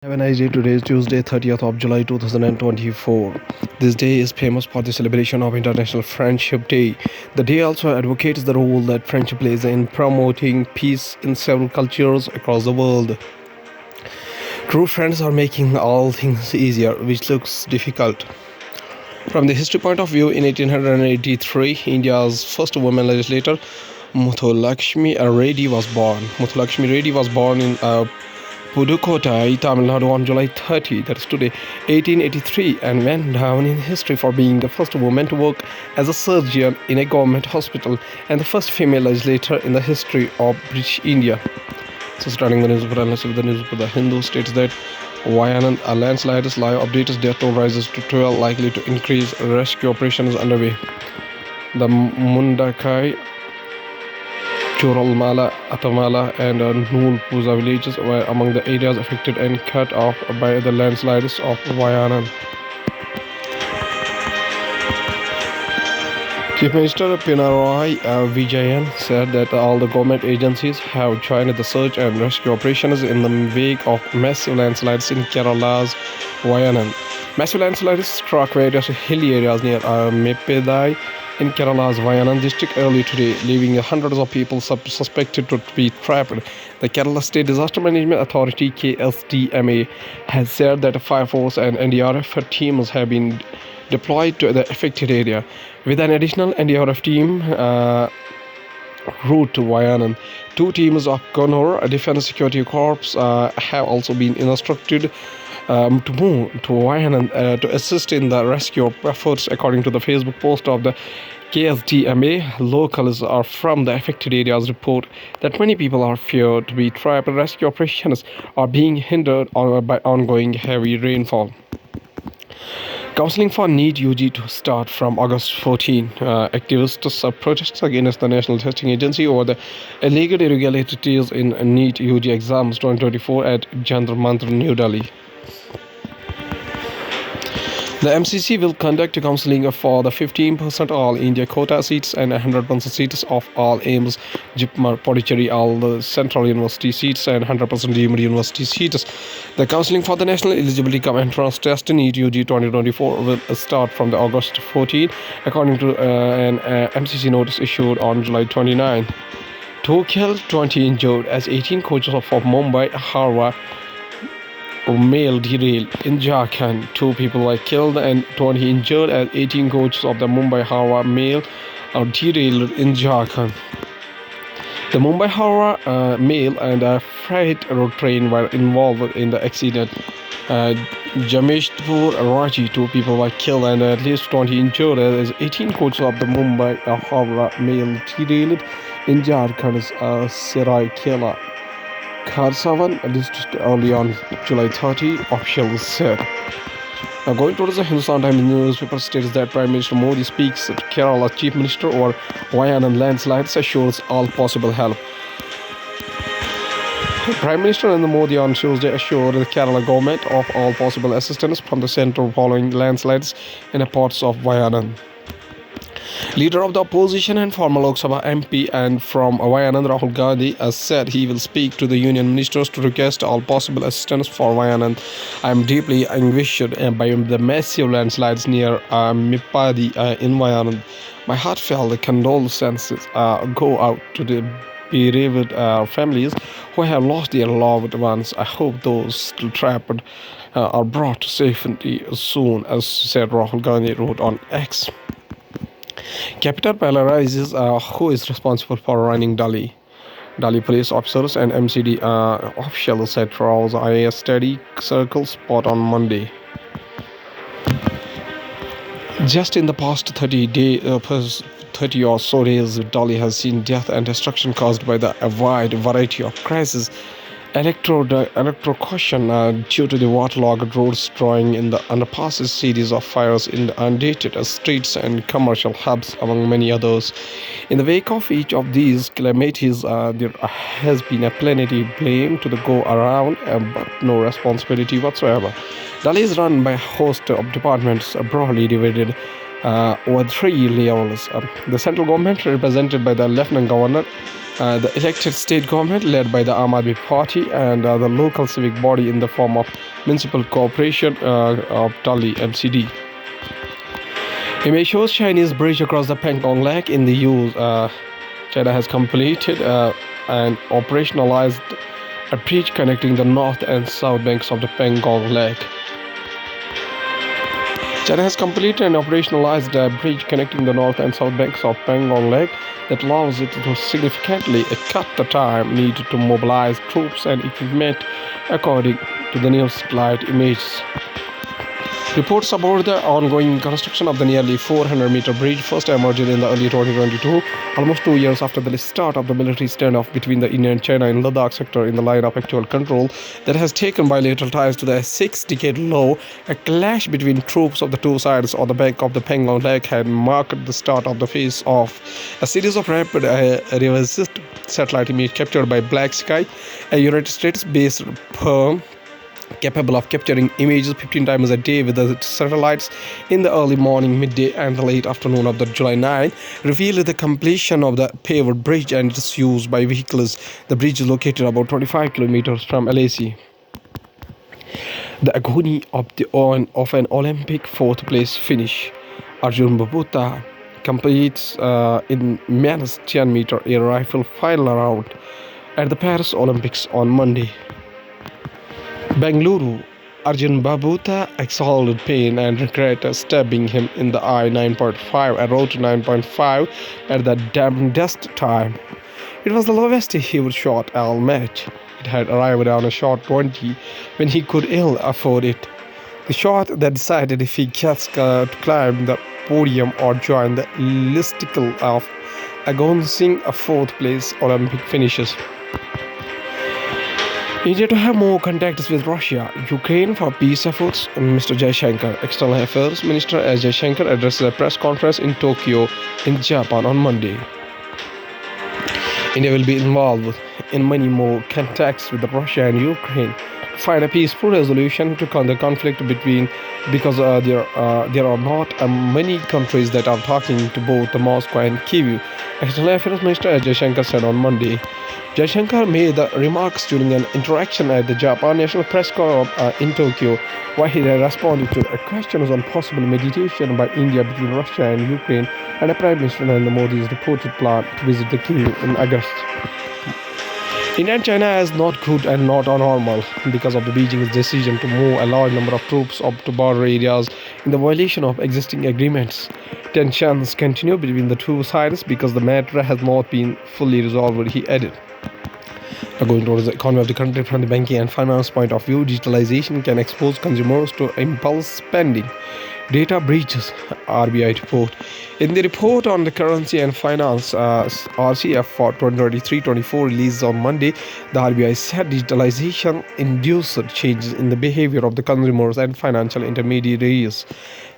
Have a nice day. Today is Tuesday, 30th of July 2024. This day is famous for the celebration of International Friendship Day. The day also advocates the role that friendship plays in promoting peace in several cultures across the world. True friends are making all things easier, which looks difficult. From the history point of view, in 1883, India's first woman legislator, Muthulakshmi Reddy was born. Muthulakshmi Reddy was born in Pudukkottai, Tamil Nadu on July 30, that is today, 1883, and went down in history for being the first woman to work as a surgeon in a government hospital and the first female legislator in the history of British India. So, starting the newspaper, let's see the newspaper. The Hindu states that Wayanad, a landslide is live updated, death toll rises to 12, likely to increase. Rescue operations underway. The Mundakai, Churalmala, Atamala, and Nool Puza villages were among the areas affected and cut off by the landslides of Wayanad. Chief Minister Pinarayi Vijayan said that all the government agencies have joined the search and rescue operations in the wake of massive landslides in Kerala's Wayanad. Massive landslides struck various hilly areas near Meppedai in Kerala's Wayanad district early today, leaving hundreds of people suspected to be trapped. The Kerala State Disaster Management Authority (KSDMA) has said that a fire force and NDRF teams have been deployed to the affected area, with an additional NDRF team route to Wayanad. Two teams of Connor Defense Security Corps have also been instructed to move to Wayanad to assist in the rescue efforts, according to the Facebook post of the KSDMA. Locals are from the affected areas report that many people are feared to be trapped. Rescue operations are being hindered by ongoing heavy rainfall. Counseling for NEET UG to start from August 14. Activists protests against the National Testing Agency over the alleged irregularities in NEET UG exams 2024 at Jantar Mantar, New Delhi. The MCC will conduct counselling for the 15% all India quota seats and 100% seats of all AIIMS, JIPMER, Pondicherry, all the Central University seats and 100% deemed university seats. The counselling for the National Eligibility Cum Entrance Test NEET UG 2024 will start from the August 14, according to an MCC notice issued on July 29. 2 killed, 20 injured as 18 coaches of Mumbai Harwa mail derailed in Jharkhand. 2 people were killed and 20 injured as 18 coaches of the Mumbai Harwa mail are derailed in Jharkhand. The Mumbai Harwa mail and a freight road train were involved in the accident. Jamshedpur, Ranchi, 2 people were killed and at least 20 injured as 18 coaches of the Mumbai Harwa mail derailed in Jharkhand's Seraikela Kharsavan district early on July 30, officials said. Now, going towards the Hindustan Times newspaper states that Prime Minister Modi speaks to Kerala Chief Minister over Wayanad landslides, assures all possible help. Prime Minister Narendra Modi on Tuesday assured the Kerala government of all possible assistance from the centre following landslides in parts of Wayanad. Leader of the opposition and former Lok Sabha MP and from Wayanad, Rahul Gandhi, has said he will speak to the union ministers to request all possible assistance for Wayanad. I am deeply anguished by the massive landslides near Mipadi in Wayanad. My heartfelt condolences go out to the bereaved families who have lost their loved ones. I hope those still trapped are brought to safety soon, as said Rahul Gandhi wrote on X. Capital polarizes who is responsible for running Delhi. Delhi police officers and MCD officials said for the IAS study circle spot on Monday. Just in the past 30 or so days, Delhi has seen death and destruction caused by the wide variety of crises. Electrocution due to the waterlogged roads, drawing in the underpasses, series of fires in the undated streets and commercial hubs, among many others. In the wake of each of these calamities, there has been a plenty blame to the go around, but no responsibility whatsoever. Delhi is run by a host of departments broadly divided over 3 levels. The central government, represented by the Lieutenant Governor, The elected state government led by the Aam Aadmi Party and the local civic body in the form of Municipal Corporation of Delhi MCD. Image shows Chinese bridge across the Pangong Lake in the use. China has completed and operationalized a bridge connecting the north and south banks of the Pangong Lake. China has completed and operationalized a bridge connecting the north and south banks of Pangong Lake that allows it to significantly cut the time needed to mobilize troops and equipment, according to the new satellite images. Reports about the ongoing construction of the nearly 400-meter bridge first emerged in the early 2022, almost 2 years after the start of the military standoff between the India and China in Ladakh sector in the line of actual control that has taken bilateral ties to the 6-decade low. A clash between troops of the two sides on the bank of the Pangong Lake had marked the start of the phase of a series of rapid revised satellite images captured by Black Sky, a United States-based firm capable of capturing images 15 times a day with the satellites in the early morning, midday, and the late afternoon of the July 9, revealed the completion of the paved bridge and its use by vehicles. The bridge is located about 25 kilometers from LAC. The agony of an Olympic fourth place finish. Arjun Babutta completes in men's 10-meter air rifle final round at the Paris Olympics on Monday. Bengaluru, Arjun Babutta exhaled pain and regret stabbing him in the eye 9.5 and wrote 9.5 at the damnedest time. It was the lowest he would shot all match. It had arrived on a shot 20 when he could ill afford it. The shot that decided if he gets to climb the podium or join the listicle of agonizing a fourth place Olympic finishes. India to have more contacts with Russia, Ukraine for peace efforts. Mr. Jaishankar, External Affairs Minister S. Jaishankar addressed a press conference in Tokyo, in Japan on Monday. India will be involved in many more contacts with Russia and Ukraine to find a peaceful resolution to the conflict because there are not many countries that are talking to both Moscow and Kyiv. External Affairs Minister S. Jaishankar said on Monday. Jaishankar made the remarks during an interaction at the Japan National Press Club in Tokyo, where he responded to questions on possible mediation by India between Russia and Ukraine and Prime Minister Narendra Modi's reported plan to visit the Kyiv in August. India and China is not good and not normal because of the Beijing's decision to move a large number of troops up to border areas in the violation of existing agreements. Tensions continue between the two sides because the matter has not been fully resolved, he added. Going towards the economy of the country from the banking and finance point of view, digitalization can expose consumers to impulse spending. Data breaches, RBI report. In the report on the currency and finance RCF for 2023-24 released on Monday, the RBI said digitalization induced changes in the behavior of the consumers and financial intermediaries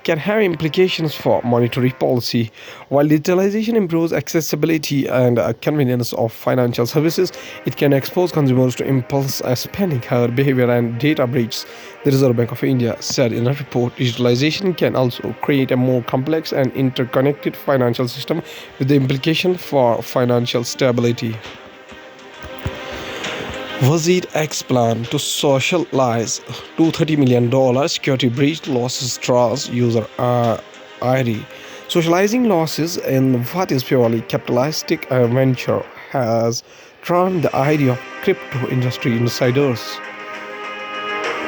can have implications for monetary policy. While digitalization improves accessibility and convenience of financial services, it can expose consumers to impulse spending, higher behavior, and data breaches. The Reserve Bank of India said in a report, digitalization can also create a more complex and interconnected financial system with the implication for financial stability. Wazir X plan to socialize $230 million security breach losses draws user IRI. Socializing losses in what is purely capitalistic venture has drawn the idea of crypto industry insiders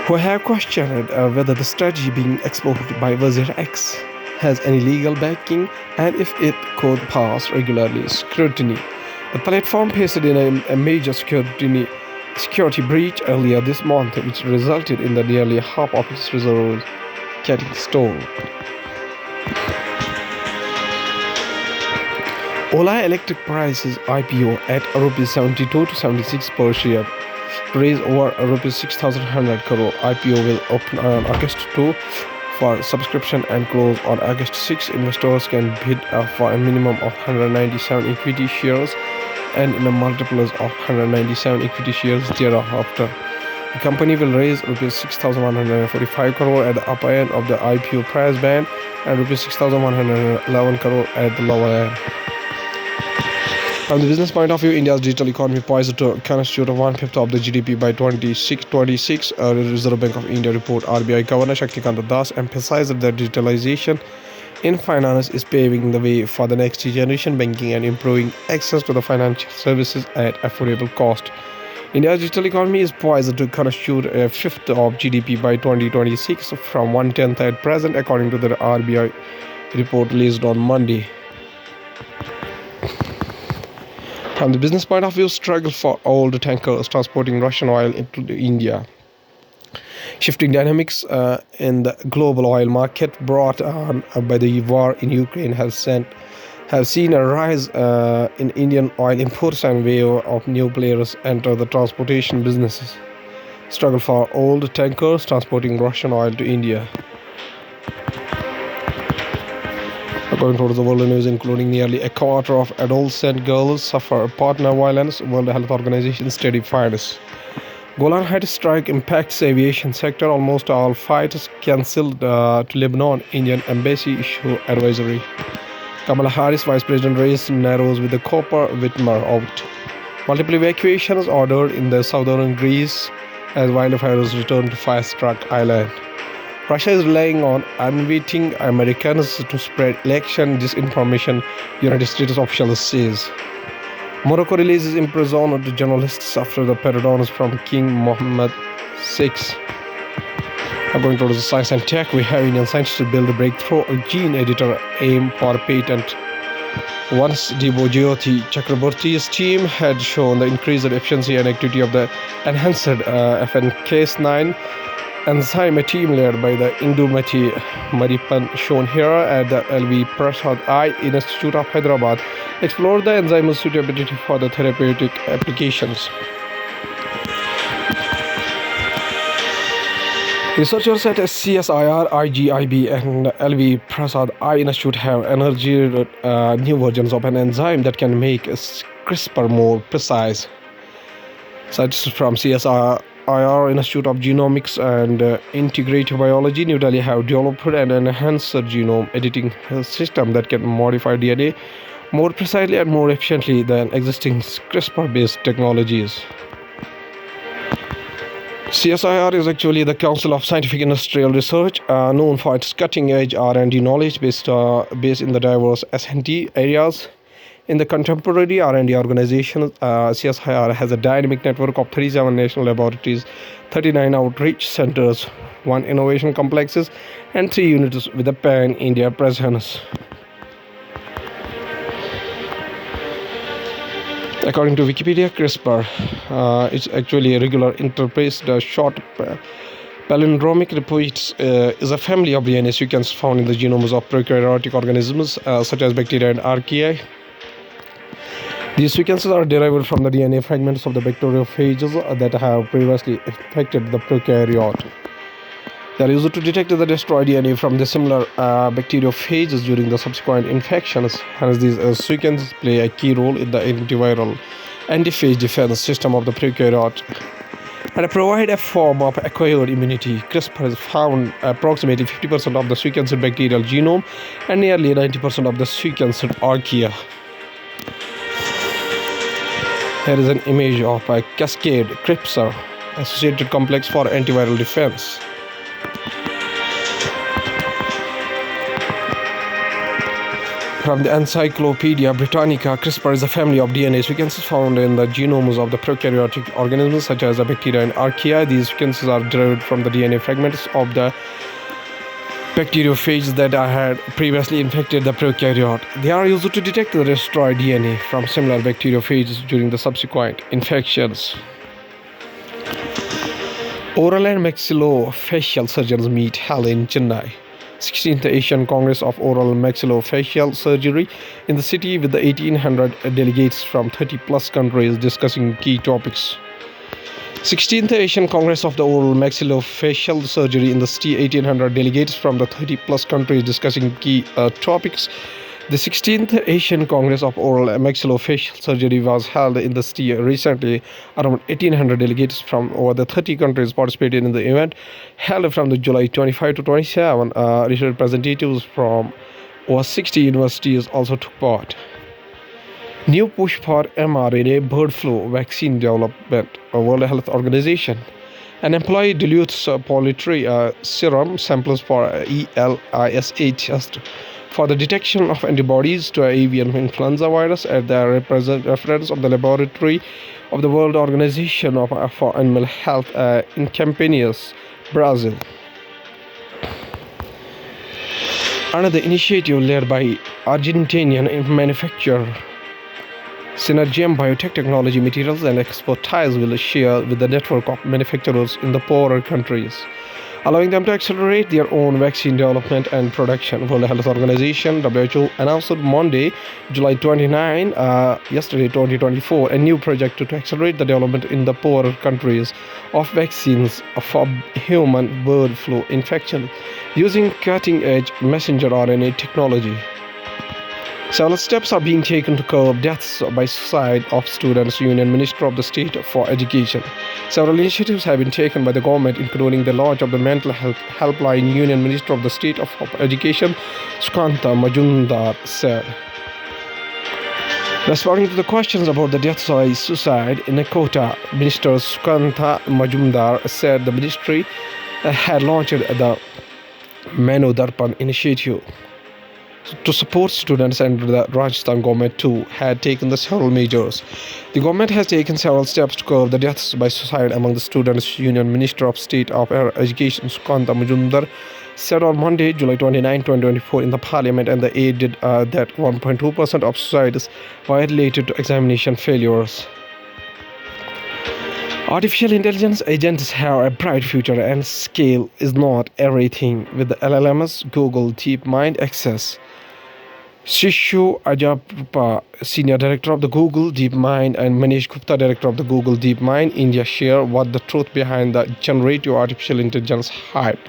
who have questioned whether the strategy being explored by Wazir X has any legal backing and if it could pass regularly scrutiny. The platform faced in a major security breach earlier this month, which resulted in the nearly half of its reserves getting stolen. Ola Electric Prices IPO at Rs 72 to 76 per share. Raise over Rs 6,100 crore. IPO will open on August 2 for subscription and close on August 6. Investors can bid for a minimum of 197 equity shares and in a multiples of 197 equity shares thereafter. The company will raise Rs 6,145 crore at the upper end of the IPO price band and Rs 6,111 crore at the lower end. From the business point of view, India's digital economy poised to constitute one-fifth of the GDP by 2026. A Reserve Bank of India report RBI Governor Shaktikant Das emphasized that digitalization in finance is paving the way for the next generation banking and improving access to the financial services at affordable cost. India's digital economy is poised to constitute a fifth of GDP by 2026 from one-tenth at present, according to the RBI report released on Monday. From the business point of view, struggle for oil tankers transporting Russian oil into India. Shifting dynamics in the global oil market brought on by the war in Ukraine have seen a rise in Indian oil imports and wave of new players enter the transportation businesses. Struggle for old tankers transporting Russian oil to India. According to the world news, including nearly a quarter of adolescent girls suffer partner violence, World Health Organization study finds. Golan Heights strike impacts aviation sector. Almost all flights cancelled to Lebanon. Indian embassy issue advisory. Kamala Harris vice president race narrows with the copper Whitmer out. Multiple evacuations ordered in the southern Greece as wildfires return to fire-struck island. Russia is relying on unwitting Americans to spread election disinformation, United States officials says. Morocco releases imprisoned journalists after the pardons from King Mohammed VI. According to the science and tech, we have Indian scientists to build a breakthrough gene editor aim for patent. Once Debojyoti Chakraborty's team had shown the increased efficiency and activity of the enhanced FNCase9 enzyme, a team led by the Indumati Maripan shown here at the LV Prasad Eye Institute of Hyderabad explored the enzyme's suitability for the therapeutic applications. Researchers at CSIR, IGIB and LV Prasad Eye Institute have engineered new versions of an enzyme that can make CRISPR more precise. Scientists from CSIR Institute of Genomics and Integrative Biology, New Delhi, have developed an enhanced genome editing system that can modify DNA more precisely and more efficiently than existing CRISPR-based technologies. CSIR is actually the Council of Scientific Industrial Research, known for its cutting-edge R&D knowledge based in the diverse S&T areas. In the contemporary R&D organization, CSIR has a dynamic network of 37 national laboratories, 39 outreach centers, 1 innovation complexes, and 3 units with a pan-India presence. According to Wikipedia, CRISPR is actually a regular interspaced short palindromic repeats is a family of DNA sequences found in the genomes of prokaryotic organisms such as bacteria and archaea. These sequences are derived from the DNA fragments of the bacteriophages that have previously infected the prokaryote. They are used to detect the destroyed DNA from the similar bacteriophages during the subsequent infections. Hence, these sequences play a key role in the antiviral antiphage defense system of the prokaryote and provide a form of acquired immunity. CRISPR is found approximately 50% of the sequenced bacterial genome and nearly 90% of the sequenced archaea. Here is an image of a cascade CRISPR associated complex for antiviral defense. From the Encyclopedia Britannica, CRISPR is a family of DNA sequences found in the genomes of the prokaryotic organisms such as the bacteria and archaea. These sequences are derived from the DNA fragments of the bacteriophages that had previously infected the prokaryote. They are used to detect the destroyed DNA from similar bacteriophages during the subsequent infections. Oral and maxillofacial surgeons meet held in Chennai. 16th Asian Congress of Oral Maxillofacial Surgery in the city with the 1800 delegates from 30 plus countries discussing key topics. 16th Asian Congress of the Oral Maxillofacial Surgery in the city, 1800 delegates from the 30 plus countries discussing key topics. The 16th Asian Congress of Oral Maxillofacial Surgery was held in the city recently. Around 1800 delegates from over the 30 countries participated in the event, held from the July 25 to 27. Representatives from over 60 universities also took part. New push for mRNA bird flu vaccine development. World Health Organization. An employee dilutes poultry serum samples for ELISA test for the detection of antibodies to avian influenza virus at the reference of the laboratory of the World Organization for Animal Health in Campinas, Brazil. Another initiative led by Argentinian manufacturer Synergium Biotech Technology Materials and Expertise will share with the network of manufacturers in the poorer countries, allowing them to accelerate their own vaccine development and production. World Health Organization (WHO) announced Monday, July 29, yesterday 2024, a new project to accelerate the development in the poorer countries of vaccines for human bird flu infection using cutting-edge messenger RNA technology. Several steps are being taken to curb deaths by suicide of students, Union Minister of the State for Education. Several initiatives have been taken by the government, including the launch of the Mental Health Helpline, Union Minister of the State of Education, Sukanta Majumdar said. Responding to the questions about the deaths by suicide in Kota, Minister Sukanta Majumdar said the ministry had launched the Mano Darpan initiative to support students, and the Rajasthan government too had taken the several measures. The government has taken several steps to curb the deaths by suicide among the students, Union Minister of State of Education Sukanta Majumdar said on Monday, July 29, 2024 in the parliament, and they added that 1.2% of suicides were related to examination failures. Artificial intelligence agents have a bright future, and scale is not everything. With the LLMs, Google DeepMind access. Shishu Ajaprupa, Senior Director of the Google DeepMind, and Manish Gupta, Director of the Google DeepMind India, share what the truth behind the generative artificial intelligence hype.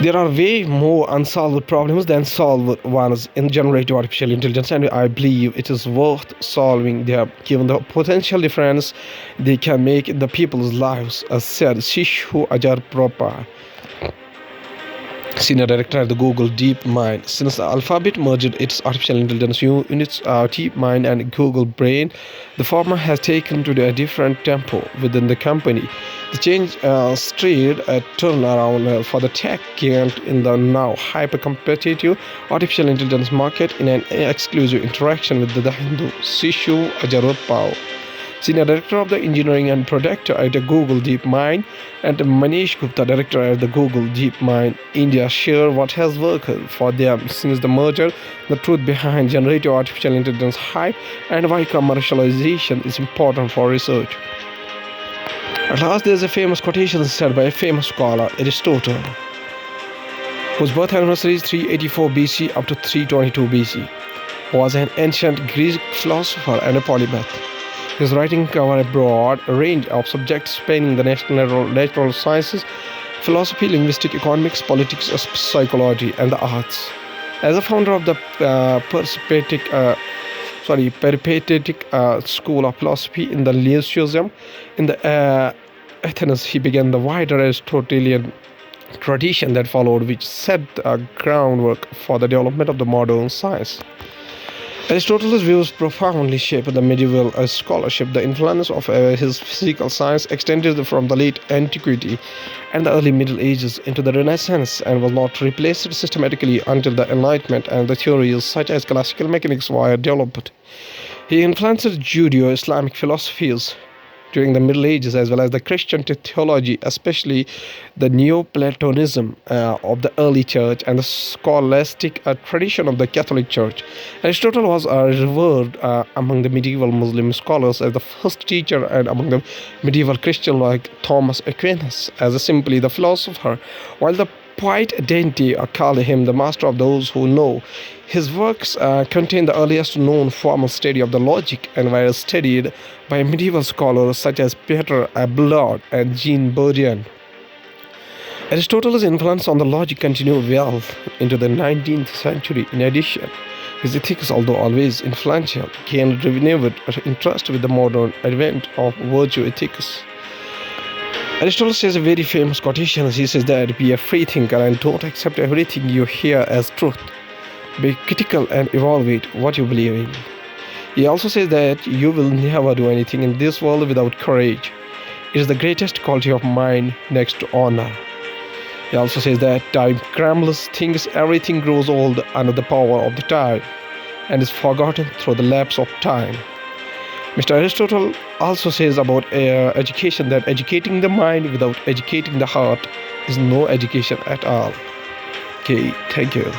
There are way more unsolved problems than solved ones in generative artificial intelligence, and I believe it is worth solving them given the potential difference they can make in the people's lives, said Shishu Ajarpropa, Senior Director at the Google DeepMind. Since Alphabet merged its artificial intelligence units, DeepMind and Google Brain, the former has taken to a different tempo within the company. The change stirred a turnaround for the tech gigant in the now hyper-competitive artificial intelligence market in an exclusive interaction with the Hindu, Sishu Ajarupao, Senior Director of the Engineering and Product at the Google DeepMind, and Manish Gupta, Director at the Google DeepMind India, share what has worked for them since the merger, the truth behind generative artificial intelligence hype, and why commercialization is important for research. At last, there is a famous quotation said by a famous scholar, Aristotle, whose birth anniversary is 384 BC up to 322 BC, was an ancient Greek philosopher and a polymath. His writings cover a broad range of subjects spanning the natural sciences, philosophy, linguistics, economics, politics, psychology, and the arts. As a founder of the peripatetic school of philosophy in the Lyceum in the Athens, he began the wider Aristotelian tradition that followed, which set the groundwork for the development of the modern science. Aristotle's views profoundly shaped the medieval scholarship. The influence of his physical science extended from the late antiquity and the early Middle Ages into the Renaissance and was not replaced systematically until the Enlightenment and the theories such as classical mechanics were developed. He influenced Judeo-Islamic philosophies during the Middle Ages as well as the Christian theology, especially the Neoplatonism of the early church and the scholastic tradition of the Catholic Church. Aristotle was revered among the medieval Muslim scholars as the first teacher, and among the medieval Christian like Thomas Aquinas as simply the philosopher, while the poet Dante called him the master of those who know. His works contain the earliest known formal study of the logic and were studied by medieval scholars such as Peter Abelard and Jean Bodin. Aristotle's influence on the logic continued well into the 19th century. In addition, his ethics, although always influential, gained renewed interest with the modern advent of virtue ethics. Aristotle says a very famous quotation. He says that be a free thinker and don't accept everything you hear as truth. Be critical and evaluate what you believe in. He also says that you will never do anything in this world without courage. It is the greatest quality of mind next to honor. He also says that time crumbles things, everything grows old under the power of the time and is forgotten through the lapse of time. Mr. Aristotle also says about education that educating the mind without educating the heart is no education at all. Okay, thank you.